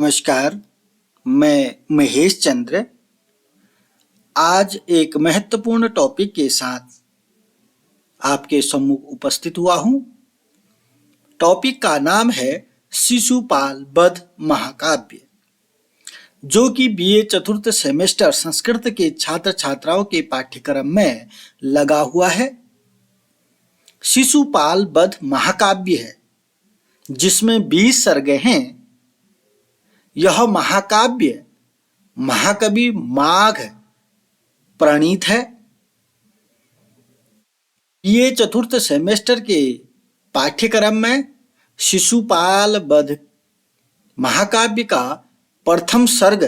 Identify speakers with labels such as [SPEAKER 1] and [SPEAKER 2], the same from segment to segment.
[SPEAKER 1] नमस्कार, मैं महेश चंद्र आज एक महत्वपूर्ण टॉपिक के साथ आपके सम्मुख उपस्थित हुआ हूं। टॉपिक का नाम है शिशुपाल वध महाकाव्य, जो कि बीए चतुर्थ सेमेस्टर संस्कृत के छात्र छात्राओं के पाठ्यक्रम में लगा हुआ है। शिशुपाल वध महाकाव्य है जिसमें 20 सर्गे हैं। यह महाकाव्य महाकवि माघ प्रणीत है। ये चतुर्थ सेमेस्टर के पाठ्यक्रम में शिशुपाल वध महाकाव्य का प्रथम सर्ग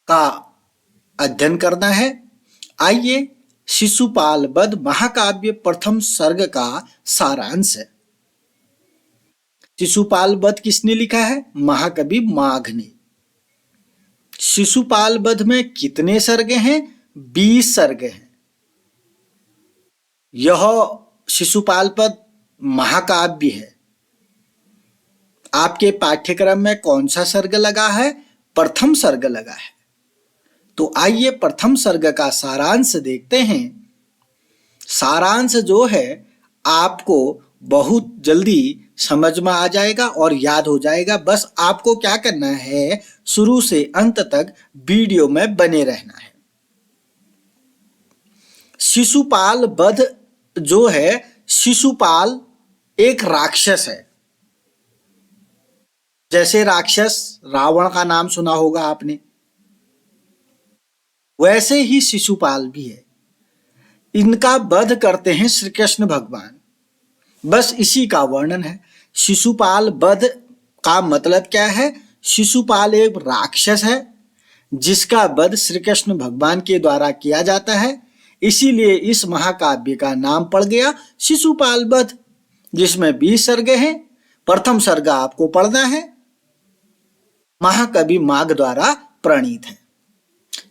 [SPEAKER 1] का अध्ययन करना है। आइए शिशुपाल वध महाकाव्य प्रथम सर्ग का सारांश है। शिशुपाल वध किसने लिखा है? महाकवि माघ ने। शिशुपाल वध में कितने सर्ग हैं? 20 सर्ग हैं। यह शिशुपाल वध महाकाव्य है। आपके पाठ्यक्रम में कौन सा सर्ग लगा है? प्रथम सर्ग लगा है। तो आइए प्रथम सर्ग का सारांश देखते हैं। सारांश जो है आपको बहुत जल्दी समझ में आ जाएगा और याद हो जाएगा। बस आपको क्या करना है, शुरू से अंत तक वीडियो में बने रहना है। शिशुपाल वध जो है, शिशुपाल एक राक्षस है। जैसे राक्षस रावण का नाम सुना होगा आपने, वैसे ही शिशुपाल भी है। इनका वध करते हैं श्री कृष्ण भगवान। बस इसी का वर्णन है। शिशुपाल वध का मतलब क्या है? शिशुपाल एक राक्षस है जिसका वध श्री कृष्ण भगवान के द्वारा किया जाता है। इसीलिए इस महाकाव्य का नाम पड़ गया शिशुपाल वध, जिसमें 20 सर्ग हैं। प्रथम सर्ग आपको पढ़ना है, महाकवि माघ द्वारा प्रणीत है।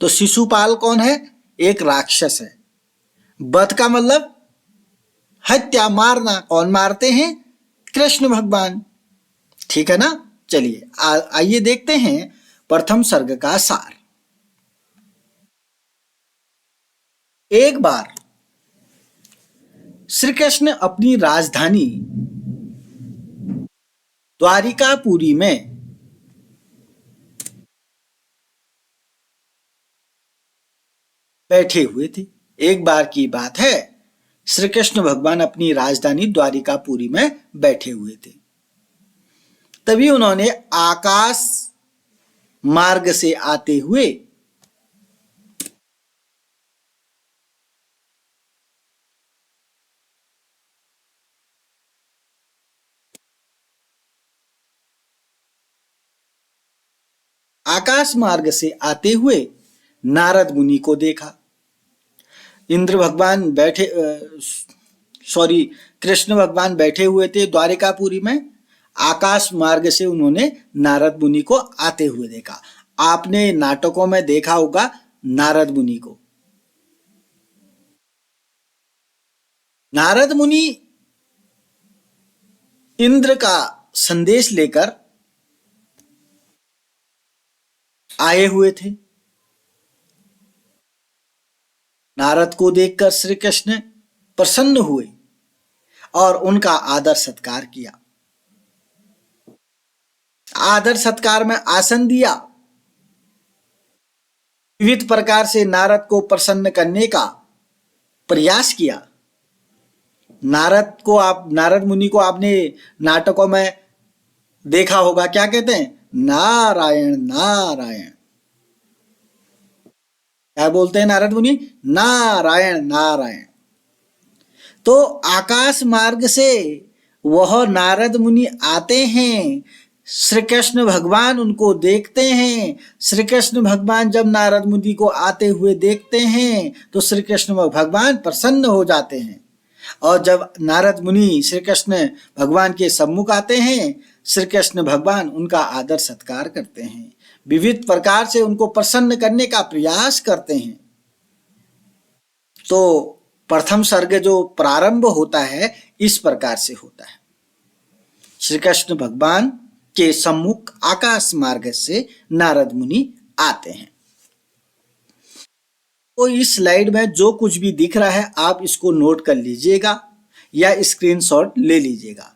[SPEAKER 1] तो शिशुपाल कौन है? एक राक्षस है। वध का मतलब हत्या, मारना। कौन मारते हैं? कृष्ण भगवान। ठीक है ना? चलिए आइए देखते हैं प्रथम सर्ग का सार। एक बार श्री कृष्ण अपनी राजधानी द्वारिकापुरी में बैठे हुए थे। एक बार की बात है, श्री कृष्ण भगवान अपनी राजधानी द्वारिकापुरी में बैठे हुए थे। तभी उन्होंने आकाश मार्ग से आते हुए नारद मुनि को देखा। इंद्र भगवान बैठे कृष्ण भगवान बैठे हुए थे द्वारिकापुरी में। आकाश मार्ग से उन्होंने नारद मुनि को आते हुए देखा। आपने नाटकों में देखा होगा नारद मुनि को। नारद मुनि इंद्र का संदेश लेकर आए हुए थे। नारद को देखकर श्री कृष्ण प्रसन्न हुए और उनका आदर सत्कार किया। आदर सत्कार में आसन दिया। विविध प्रकार से नारद को प्रसन्न करने का प्रयास किया। नारद मुनि को आपने नाटकों में देखा होगा। क्या कहते हैं? नारायण नारायण। क्या बोलते हैं नारद मुनि? नारायण नारायण। तो आकाश मार्ग से वह नारद मुनि आते हैं। श्री कृष्ण भगवान उनको देखते हैं। श्री कृष्ण भगवान जब नारद मुनि को आते हुए देखते हैं तो श्री कृष्ण भगवान प्रसन्न हो जाते हैं। और जब नारद मुनि श्री कृष्ण भगवान के सम्मुख आते हैं, श्री कृष्ण भगवान उनका आदर सत्कार करते हैं। विविध प्रकार से उनको प्रसन्न करने का प्रयास करते हैं। तो प्रथम सर्ग जो प्रारंभ होता है इस प्रकार से होता है। श्री कृष्ण भगवान के सम्मुख आकाश मार्ग से नारद मुनि आते हैं। तो इस स्लाइड में जो कुछ भी दिख रहा है आप इसको नोट कर लीजिएगा या स्क्रीनशॉट ले लीजिएगा।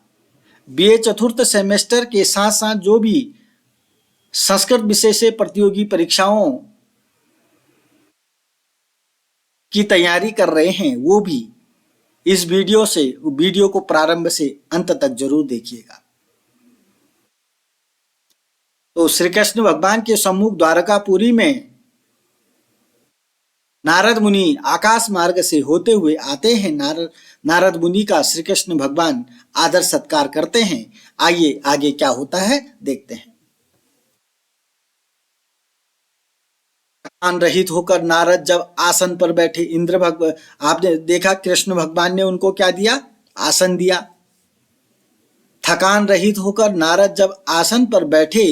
[SPEAKER 1] बीए चतुर्थ सेमेस्टर के साथ साथ जो भी संस्कृत विषय से प्रतियोगी परीक्षाओं की तैयारी कर रहे हैं वो भी इस वीडियो को प्रारंभ से अंत तक जरूर देखिएगा। तो श्री कृष्ण भगवान के सम्मुख द्वारकापुरी में नारद मुनि आकाश मार्ग से होते हुए आते हैं। नारद मुनि का श्री कृष्ण भगवान आदर सत्कार करते हैं। आइए आगे क्या होता है देखते हैं। थकान रहित होकर नारद जब आसन पर बैठे, आपने देखा कृष्ण भगवान ने उनको क्या दिया? आसन दिया। थकान रहित होकर नारद जब आसन पर बैठे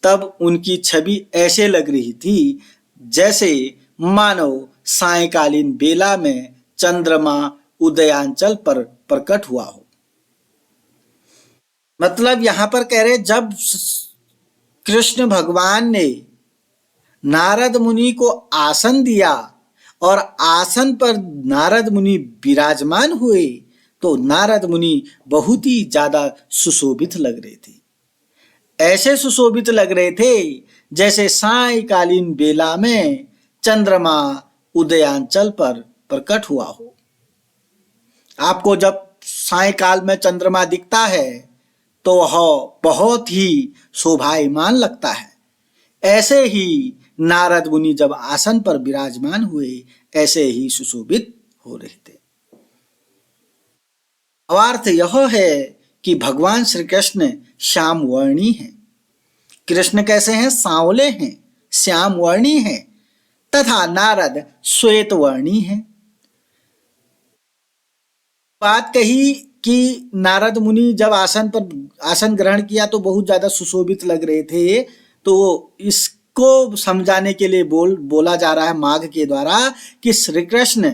[SPEAKER 1] तब उनकी छवि ऐसे लग रही थी जैसे मानो सायंकालीन बेला में चंद्रमा उदयांचल पर प्रकट हुआ हो। मतलब यहां पर कह रहे जब कृष्ण भगवान ने नारद मुनि को आसन दिया और आसन पर नारद मुनि विराजमान हुए तो नारद मुनि बहुत ही ज्यादा सुशोभित लग रहे थे। ऐसे सुशोभित लग रहे थे जैसे सायंकालीन बेला में चंद्रमा उदयांचल पर प्रकट हुआ हो। आपको जब सायंकाल में चंद्रमा दिखता है तो वह बहुत ही शोभायमान लगता है। ऐसे ही नारद मुनि जब आसन पर विराजमान हुए ऐसे ही सुशोभित हो रहे थे। अर्थ यह है कि भगवान श्री कृष्ण श्याम वर्णी हैं। कृष्ण कैसे हैं? सांवले हैं, श्याम वर्णी हैं तथा नारद श्वेत वर्णी हैं। बात कही कि नारद मुनि जब आसन ग्रहण किया तो बहुत ज्यादा सुशोभित लग रहे थे, तो इसको समझाने के लिए बोला जा रहा है माघ के द्वारा कि श्री कृष्ण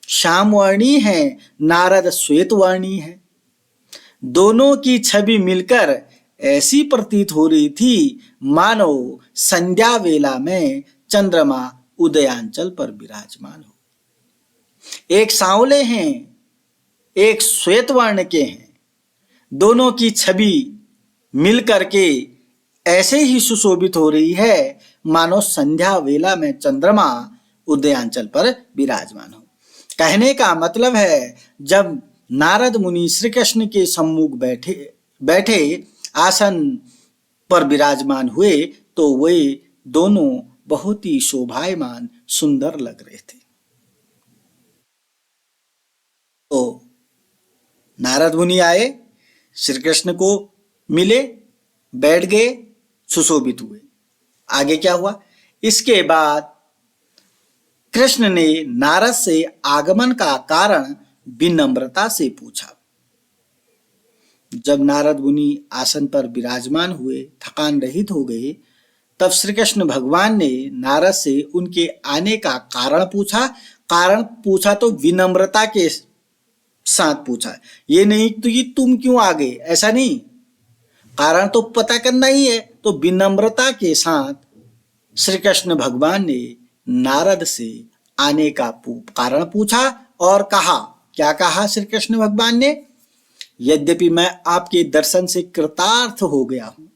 [SPEAKER 1] श्याम वर्णी है, नारद श्वेत वर्णी है। दोनों की छवि मिलकर ऐसी प्रतीत हो रही थी मानो संध्या वेला में चंद्रमा उदयांचल पर विराजमान हो। एक सांवले हैं, एक श्वेत वर्ण के हैं। दोनों की छवि मिलकर के ऐसे ही सुशोभित हो रही है मानो संध्या वेला में चंद्रमा उदयांचल पर विराजमान हो। कहने का मतलब है जब नारद मुनि श्री कृष्ण के सम्मुख बैठे आसन पर विराजमान हुए तो वे दोनों बहुत ही शोभायमान सुंदर लग रहे थे। तो नारद मुनि आए, श्री कृष्ण को मिले, बैठ गए, सुशोभित हुए। आगे क्या हुआ? इसके बाद कृष्ण ने नारद से आगमन का कारण विनम्रता से पूछा। जब नारद मुनि आसन पर विराजमान हुए, थकान रहित हो गए, तब श्री कृष्ण भगवान ने नारद से उनके आने का कारण पूछा तो विनम्रता के साथ पूछा। ये नहीं तो कि तुम क्यों आ गए, ऐसा नहीं, कारण तो पता करना ही है। तो विनम्रता के साथ श्री कृष्ण भगवान ने नारद से आने का कारण पूछा और कहा, क्या कहा श्री कृष्ण भगवान ने? यद्यपि मैं आपके दर्शन से कृतार्थ हो गया हूं।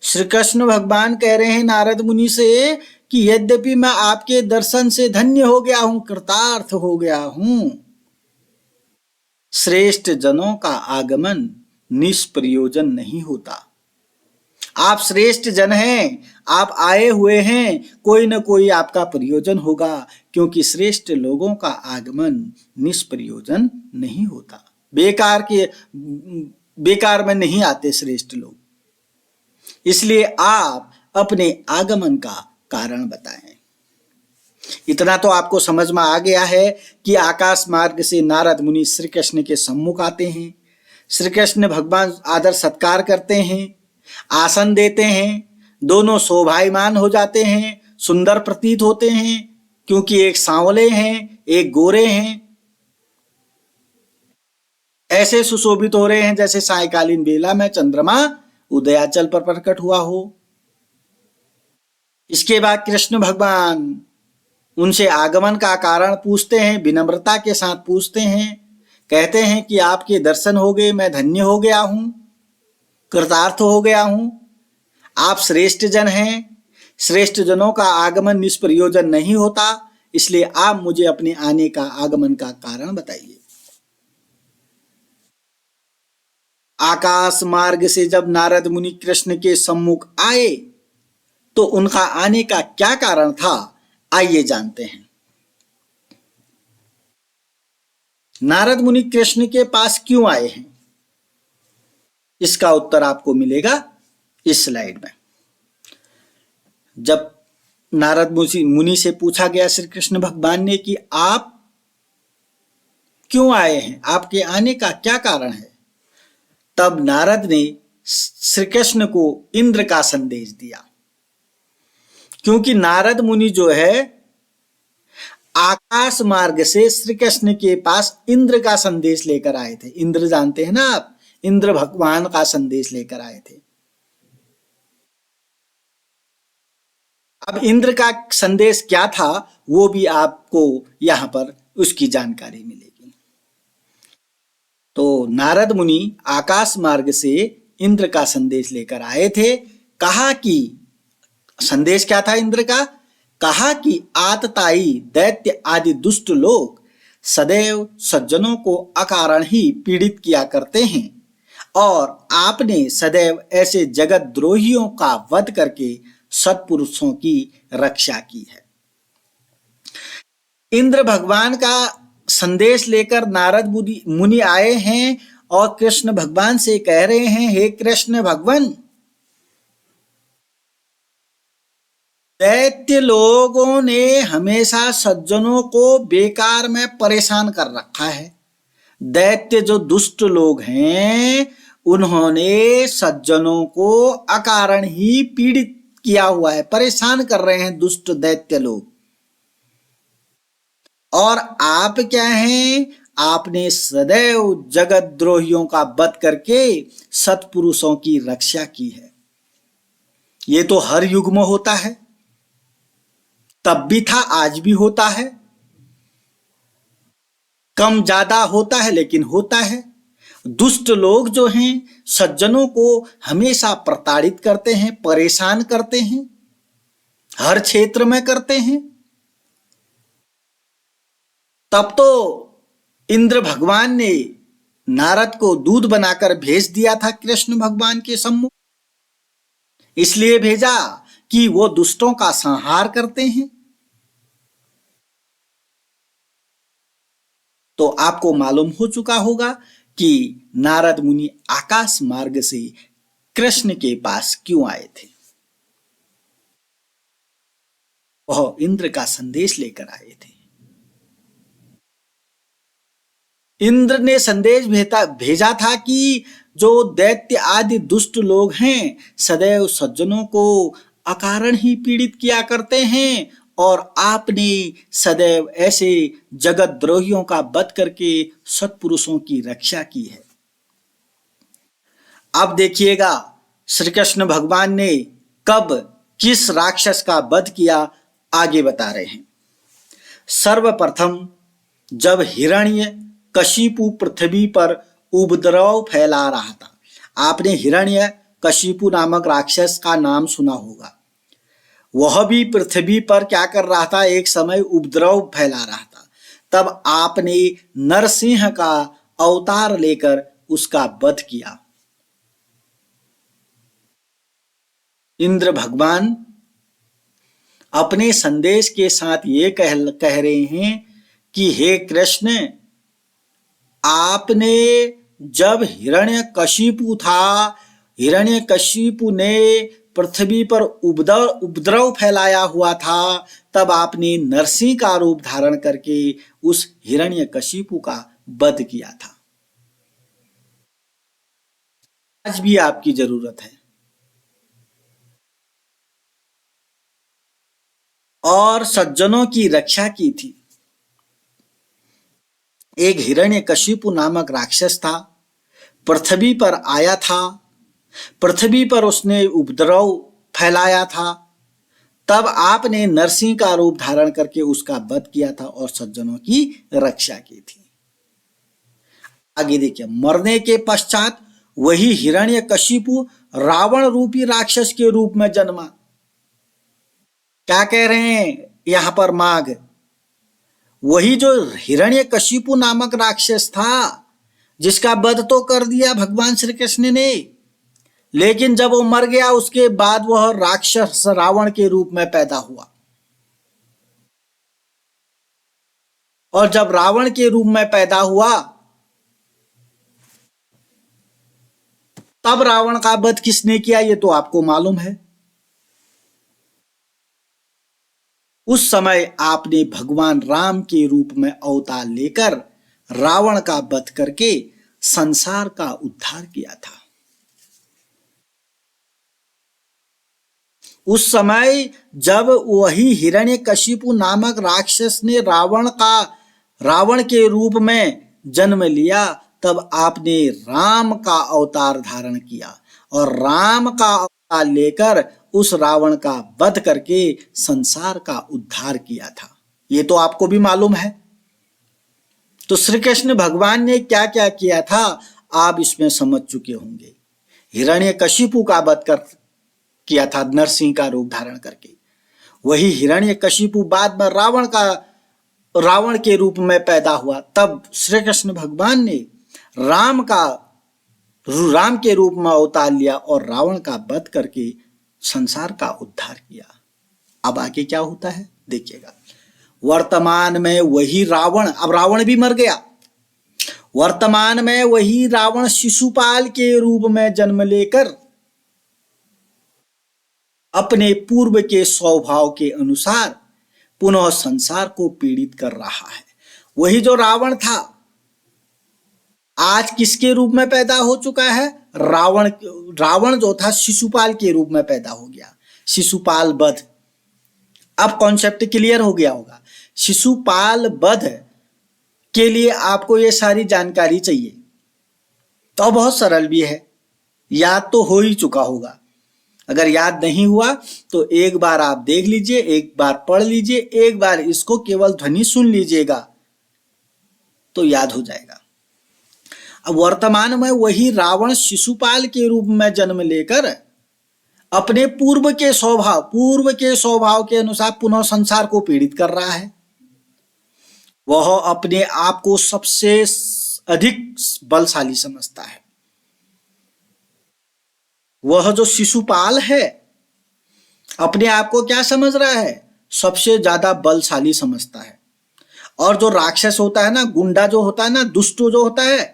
[SPEAKER 1] श्री कृष्ण भगवान कह रहे हैं नारद मुनि से कि यद्यपि मैं आपके दर्शन से धन्य हो गया हूं, कृतार्थ हो गया हूं, श्रेष्ठ जनों का आगमन निष्प्रयोजन नहीं होता। आप श्रेष्ठ जन हैं, आप आए हुए हैं, कोई न कोई आपका प्रयोजन होगा, क्योंकि श्रेष्ठ लोगों का आगमन निष्प्रयोजन नहीं होता। बेकार में नहीं आते श्रेष्ठ लोग। इसलिए आप अपने आगमन का कारण बताएं। इतना तो आपको समझ में आ गया है कि आकाश मार्ग से नारद मुनि श्री कृष्ण के सम्मुख आते हैं। श्री कृष्ण भगवान आदर सत्कार करते हैं, आसन देते हैं, दोनों शोभायमान हो जाते हैं, सुंदर प्रतीत होते हैं, क्योंकि एक सांवले हैं, एक गोरे हैं। ऐसे सुशोभित हो रहे हैं जैसे सायंकालीन बेला में चंद्रमा उदयाचल पर प्रकट हुआ हो। इसके बाद कृष्ण भगवान उनसे आगमन का कारण पूछते हैं, विनम्रता के साथ पूछते हैं, कहते हैं कि आपके दर्शन हो गए, मैं धन्य हो गया हूं, कृतार्थ हो गया हूं। आप श्रेष्ठ जन हैं, श्रेष्ठ जनों का आगमन निष्प्रयोजन नहीं होता, इसलिए आप मुझे अपने आने का आगमन का कारण बताइए। आकाश मार्ग से जब नारद मुनि कृष्ण के सम्मुख आए तो उनका आने का क्या कारण था, आइए जानते हैं। नारद मुनि कृष्ण के पास क्यों आए हैं, इसका उत्तर आपको मिलेगा इस स्लाइड में। जब नारद मुनि से पूछा गया श्री कृष्ण भगवान ने कि आप क्यों आए हैं, आपके आने का क्या कारण है, तब नारद ने श्री कृष्ण को इंद्र का संदेश दिया। क्योंकि नारद मुनि जो है आकाश मार्ग से श्री कृष्ण के पास इंद्र का संदेश लेकर आए थे। इंद्र जानते हैं ना आप, इंद्र भगवान का संदेश लेकर आए थे। अब इंद्र का संदेश क्या था वो भी आपको यहां पर उसकी जानकारी मिलेगी। तो नारद मुनि आकाश मार्ग से इंद्र का संदेश लेकर आए थे। कहा कि संदेश क्या था इंद्र का, कहा कि आतताई दैत्य आदि दुष्ट लोग सदैव सज्जनों को अकारण ही पीड़ित किया करते हैं और आपने सदैव ऐसे जगत द्रोहियों का वध करके सत्पुरुषों की रक्षा की है। इंद्र भगवान का संदेश लेकर नारद मुनि आए हैं और कृष्ण भगवान से कह रहे हैं, हे कृष्ण भगवान, दैत्य लोगों ने हमेशा सज्जनों को बेकार में परेशान कर रखा है। दैत्य जो दुष्ट लोग हैं उन्होंने सज्जनों को अकारण ही पीड़ित किया हुआ है, परेशान कर रहे हैं दुष्ट दैत्य लोग। और आप क्या हैं, आपने सदैव जगत द्रोहियों का वध करके सत्पुरुषों की रक्षा की है। ये तो हर युग में होता है, तब भी था, आज भी होता है, कम ज्यादा होता है लेकिन होता है। दुष्ट लोग जो हैं सज्जनों को हमेशा प्रताड़ित करते हैं, परेशान करते हैं, हर क्षेत्र में करते हैं। तब तो इंद्र भगवान ने नारद को दूध बनाकर भेज दिया था कृष्ण भगवान के सम्मुख। इसलिए भेजा कि वो दुष्टों का संहार करते हैं। तो आपको मालूम हो चुका होगा कि नारद मुनि आकाश मार्ग से कृष्ण के पास क्यों आए थे। वह इंद्र का संदेश लेकर आए थे। इंद्र ने संदेश भेजा था कि जो दैत्य आदि दुष्ट लोग हैं सदैव सज्जनों को अकारण ही पीड़ित किया करते हैं और आपने सदैव ऐसे जगत द्रोहियों का वध करके सत्पुरुषों की रक्षा की है। अब देखिएगा श्री कृष्ण भगवान ने कब किस राक्षस का वध किया, आगे बता रहे हैं। सर्वप्रथम जब हिरण्य कशिपु पृथ्वी पर उपद्रव फैला रहा था। आपने हिरण्य कशिपु नामक राक्षस का नाम सुना होगा। वह भी पृथ्वी पर क्या कर रहा था, एक समय उपद्रव फैला रहा था। तब आपने नरसिंह का अवतार लेकर उसका वध किया। इंद्र भगवान अपने संदेश के साथ ये कह रहे हैं कि हे कृष्ण, आपने जब हिरण्यकशिपु था, हिरण्यकशिपु ने पृथ्वी पर उपद्रव फैलाया हुआ था, तब आपने नरसिंह का रूप धारण करके उस हिरण्यकशिपु का वध किया था। आज भी आपकी जरूरत है। और सज्जनों की रक्षा की थी। एक हिरण्यकशिपु नामक राक्षस था, पृथ्वी पर आया था पृथ्वी पर उसने उपद्रव फैलाया था, तब आपने नरसिंह का रूप धारण करके उसका वध किया था और सज्जनों की रक्षा की थी। आगे देखिए, मरने के पश्चात वही हिरण्यकशिपु रावण रूपी राक्षस के रूप में जन्मा। क्या कह रहे हैं यहां पर माघ? वही जो हिरण्यकशिपु नामक राक्षस था, जिसका वध तो कर दिया भगवान श्री कृष्ण ने, लेकिन जब वो मर गया उसके बाद वह राक्षस रावण के रूप में पैदा हुआ। और जब रावण के रूप में पैदा हुआ तब रावण का वध किसने किया, ये तो आपको मालूम है। उस समय आपने भगवान राम के रूप में अवतार लेकर रावण का वध करके संसार का उद्धार किया था। उस समय जब वही हिरण्यकशिपु नामक राक्षस ने रावण के रूप में जन्म लिया, तब आपने राम का अवतार धारण किया और राम का अवतार लेकर उस रावण का वध करके संसार का उद्धार किया था। ये तो आपको भी मालूम है। तो श्री कृष्ण भगवान ने क्या क्या किया था आप इसमें समझ चुके होंगे। हिरण्यकशिपु का वध किया था नरसिंह का रूप धारण करके। वही हिरण्यकशिपु बाद में रावण के रूप में पैदा हुआ, तब श्री कृष्ण भगवान ने राम के रूप में अवतार लिया और रावण का वध करके संसार का उद्धार किया। अब आगे क्या होता है देखिएगा। वर्तमान में वही रावण, अब रावण भी मर गया, वर्तमान में वही रावण शिशुपाल के रूप में जन्म लेकर अपने पूर्व के स्वभाव के अनुसार पुनः संसार को पीड़ित कर रहा है। वही जो रावण था आज किसके रूप में पैदा हो चुका है? रावण जो था शिशुपाल के रूप में पैदा हो गया। शिशुपाल वध, अब कॉन्सेप्ट क्लियर हो गया होगा। शिशुपाल वध के लिए आपको ये सारी जानकारी चाहिए, तो बहुत सरल भी है, याद तो हो ही चुका होगा। अगर याद नहीं हुआ तो एक बार आप देख लीजिए, एक बार पढ़ लीजिए, एक बार इसको केवल ध्वनि सुन लीजिएगा तो याद हो जाएगा। अब वर्तमान में वही रावण शिशुपाल के रूप में जन्म लेकर अपने पूर्व के स्वभाव के अनुसार पुनः संसार को पीड़ित कर रहा है। वह अपने आप को सबसे अधिक बलशाली समझता है। वह जो शिशुपाल है अपने आप को क्या समझ रहा है? सबसे ज्यादा बलशाली समझता है। और जो राक्षस होता है ना, गुंडा जो होता है ना, दुष्ट जो होता है,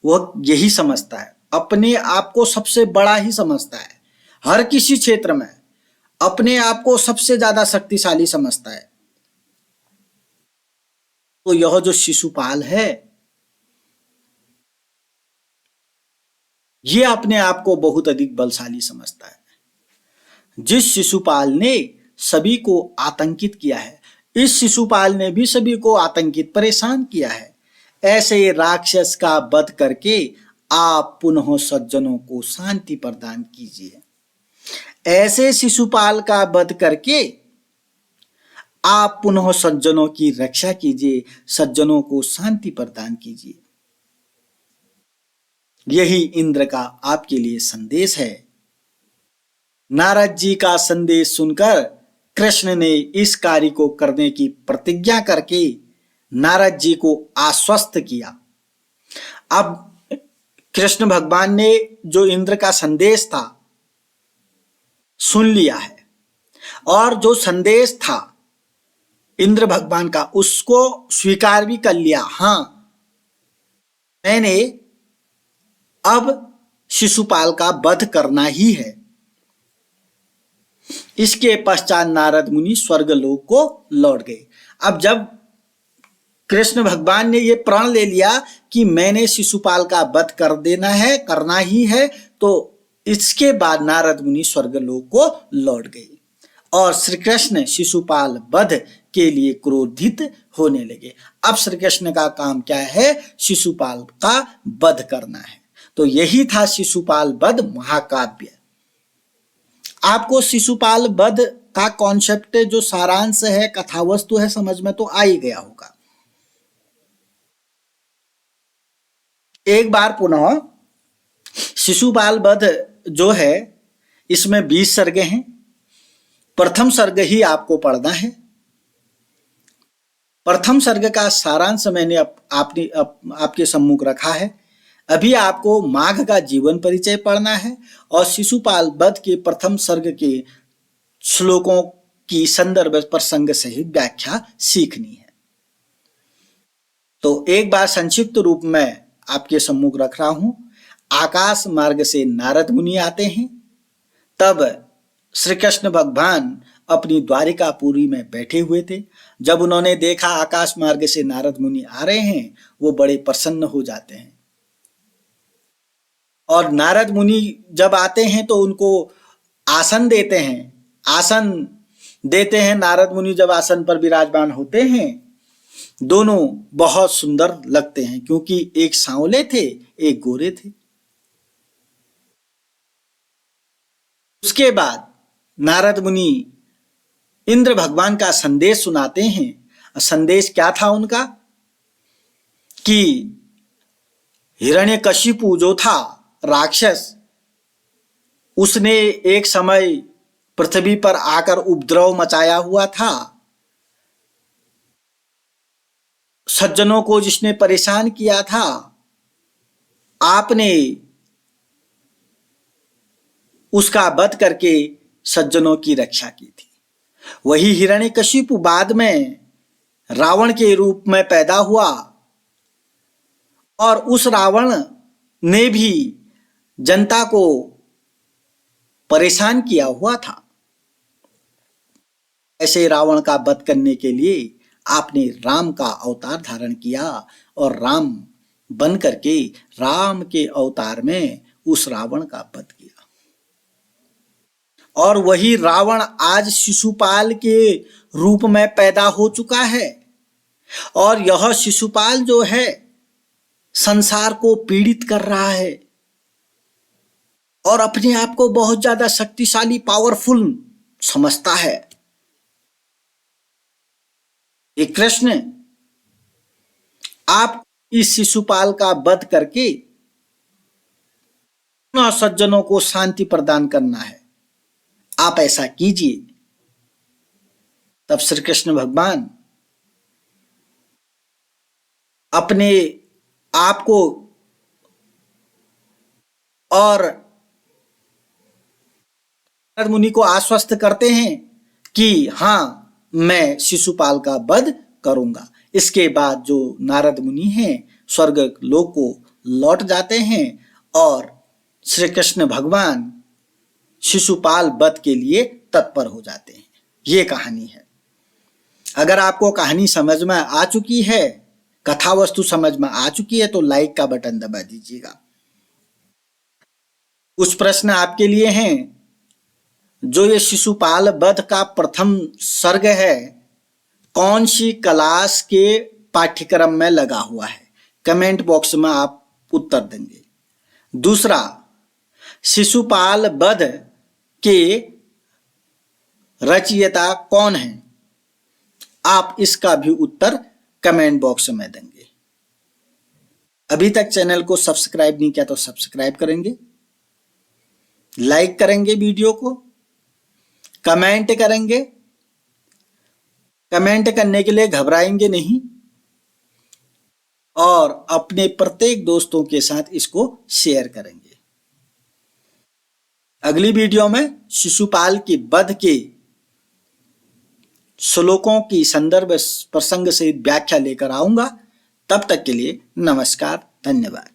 [SPEAKER 1] वह यही समझता है, अपने आप को सबसे बड़ा ही समझता है। हर किसी क्षेत्र में अपने आप को सबसे ज्यादा शक्तिशाली समझता है। तो यह जो शिशुपाल है ये अपने आप को बहुत अधिक बलशाली समझता है। जिस शिशुपाल ने सभी को आतंकित किया है, इस शिशुपाल ने भी सभी को आतंकित परेशान किया है। ऐसे राक्षस का वध करके आप पुनः सज्जनों को शांति प्रदान कीजिए। ऐसे शिशुपाल का वध करके आप पुनः सज्जनों की रक्षा कीजिए, सज्जनों को शांति प्रदान कीजिए। यही इंद्र का आपके लिए संदेश है। नारद जी का संदेश सुनकर कृष्ण ने इस कार्य को करने की प्रतिज्ञा करके नारद जी को आश्वस्त किया। अब कृष्ण भगवान ने जो इंद्र का संदेश था सुन लिया है, और जो संदेश था इंद्र भगवान का उसको स्वीकार भी कर लिया। हाँ, मैंने अब शिशुपाल का वध करना ही है। इसके पश्चात नारद मुनि स्वर्गलोक को लौट गए। अब जब कृष्ण भगवान ने ये प्रण ले लिया कि मैंने शिशुपाल का वध कर देना है, करना ही है, तो इसके बाद नारद मुनि स्वर्गलोक को लौट गए और श्री कृष्ण शिशुपाल वध के लिए क्रोधित होने लगे। अब श्री कृष्ण का काम क्या है? शिशुपाल का वध करना है। तो यही था शिशुपाल वध महाकाव्य। आपको शिशुपाल वध का कॉन्सेप्ट जो सारांश है, कथावस्तु है, समझ में तो आ ही गया होगा। एक बार पुनः शिशुपाल वध जो है इसमें 20 सर्गे हैं। प्रथम सर्ग ही आपको पढ़ना है। प्रथम सर्ग का सारांश मैंने आपके सम्मुख रखा है। अभी आपको माघ का जीवन परिचय पढ़ना है और शिशुपाल वध के प्रथम सर्ग के श्लोकों की संदर्भ प्रसंग सहित व्याख्या सीखनी है। तो एक बार संक्षिप्त रूप में आपके सम्मुख रख रहा हूं। आकाश मार्ग से नारद मुनि आते हैं। तब श्री कृष्ण भगवान अपनी द्वारिकापुरी में बैठे हुए थे। जब उन्होंने देखा आकाश मार्ग से नारद मुनि आ रहे हैं, वो बड़े प्रसन्न हो जाते हैं। और नारद मुनि जब आते हैं तो उनको आसन देते हैं। आसन देते हैं नारद मुनि जब आसन पर विराजमान होते हैं, दोनों बहुत सुंदर लगते हैं, क्योंकि एक सांवले थे, एक गोरे थे। उसके बाद नारद मुनि इंद्र भगवान का संदेश सुनाते हैं। संदेश क्या था उनका कि हिरण्यकशिपु जो था राक्षस, उसने एक समय पृथ्वी पर आकर उपद्रव मचाया हुआ था। सज्जनों को जिसने परेशान किया था, आपने उसका वध करके सज्जनों की रक्षा की थी। वही हिरण्यकशिपु बाद में रावण के रूप में पैदा हुआ और उस रावण ने भी जनता को परेशान किया हुआ था। ऐसे रावण का वध करने के लिए आपने राम का अवतार धारण किया और राम बन करके राम के अवतार में उस रावण का वध किया। और वही रावण आज शिशुपाल के रूप में पैदा हो चुका है। और यह शिशुपाल जो है संसार को पीड़ित कर रहा है और अपने आप को बहुत ज्यादा शक्तिशाली, पावरफुल समझता है। ये कृष्ण, आप इस शिशुपाल का वध करके सज्जनों को शांति प्रदान करना है, आप ऐसा कीजिए। तब श्री कृष्ण भगवान अपने आप को और नारद मुनि को आश्वस्त करते हैं कि हाँ, मैं शिशुपाल का वध करूंगा। इसके बाद जो नारद मुनि हैं स्वर्ग लोक को लौट जाते हैं और श्री कृष्ण भगवान शिशुपाल वध के लिए तत्पर हो जाते हैं। ये कहानी है। अगर आपको कहानी समझ में आ चुकी है, कथा वस्तु समझ में आ चुकी है, तो लाइक का बटन दबा दीजिएगा। कुछ प्रश्न आपके लिए हैं। जो ये शिशुपाल वध का प्रथम सर्ग है, कौन सी क्लास के पाठ्यक्रम में लगा हुआ है? कमेंट बॉक्स में आप उत्तर देंगे। दूसरा, शिशुपाल वध के रचयिता कौन है? आप इसका भी उत्तर कमेंट बॉक्स में देंगे। अभी तक चैनल को सब्सक्राइब नहीं किया तो सब्सक्राइब करेंगे, लाइक करेंगे वीडियो को, कमेंट करेंगे। कमेंट करने के लिए घबराएंगे नहीं और अपने प्रत्येक दोस्तों के साथ इसको शेयर करेंगे। अगली वीडियो में शिशुपाल के वध के श्लोकों की संदर्भ प्रसंग से व्याख्या लेकर आऊंगा। तब तक के लिए नमस्कार, धन्यवाद।